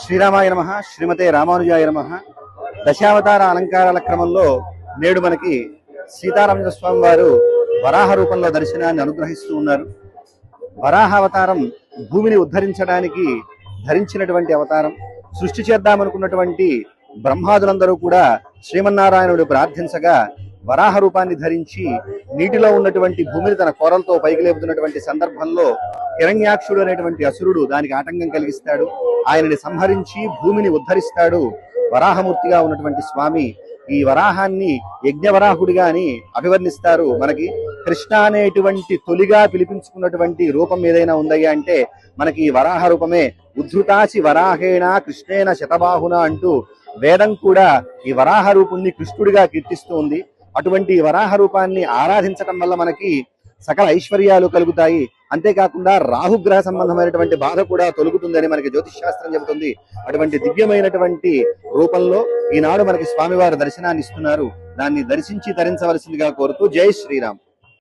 శ్రీరామాయ నమః, శ్రీమతే రామానుజాయ నమః. దశావతార అలంకారాల క్రమంలో నేడు మనకి సీతారామచంద్ర స్వామి వారు వరాహ రూపంలో దర్శనాన్ని అనుగ్రహిస్తూ ఉన్నారు. వరాహ అవతారం భూమిని ఉద్ధరించడానికి ధరించినటువంటి అవతారం. సృష్టి చేద్దామనుకున్నటువంటి బ్రహ్మాదులందరూ కూడా శ్రీమన్నారాయణుడు ప్రార్థించగా వరాహ రూపాన్ని ధరించి నీటిలో ఉన్నటువంటి భూమిని తన కోరలతో పైకి లేపుతున్నటువంటి సందర్భంలో హిరణ్యాక్షుడు అనేటువంటి అసురుడు దానికి ఆటంకం కలిగిస్తాడు. ఆయనని సంహరించి భూమిని ఉద్ధరిస్తాడు వరాహమూర్తిగా ఉన్నటువంటి స్వామి. ఈ వరాహాన్ని యజ్ఞవరాహుడిగా అని అభివర్ణిస్తారు. మనకి కృష్ణ అనేటువంటి తొలిగా పిలిపించుకున్నటువంటి రూపం ఏదైనా ఉందయ్యా అంటే మనకి ఈ వరాహ రూపమే. ఉద్ధృతాచి వరాహేణ కృష్ణేన శతబాహున అంటూ వేదం కూడా ఈ వరాహ రూపుణ్ణి కృష్ణుడిగా కీర్తిస్తూ ఉంది. అటువంటి వరాహ రూపాన్ని ఆరాధించటం వల్ల మనకి సకల ఐశ్వర్యాలు కలుగుతాయి. అంతేకాకుండా రాహుగ్రహ సంబంధమైనటువంటి బాధ కూడా తొలుగుతుందని మనకి జ్యోతిష్ శాస్త్రం చెబుతుంది. అటువంటి దివ్యమైనటువంటి రూపంలో ఈనాడు మనకి స్వామివారు దర్శనాన్ని ఇస్తున్నారు. దాన్ని దర్శించి తరించవలసిందిగా కోరుతూ జై శ్రీరామ్.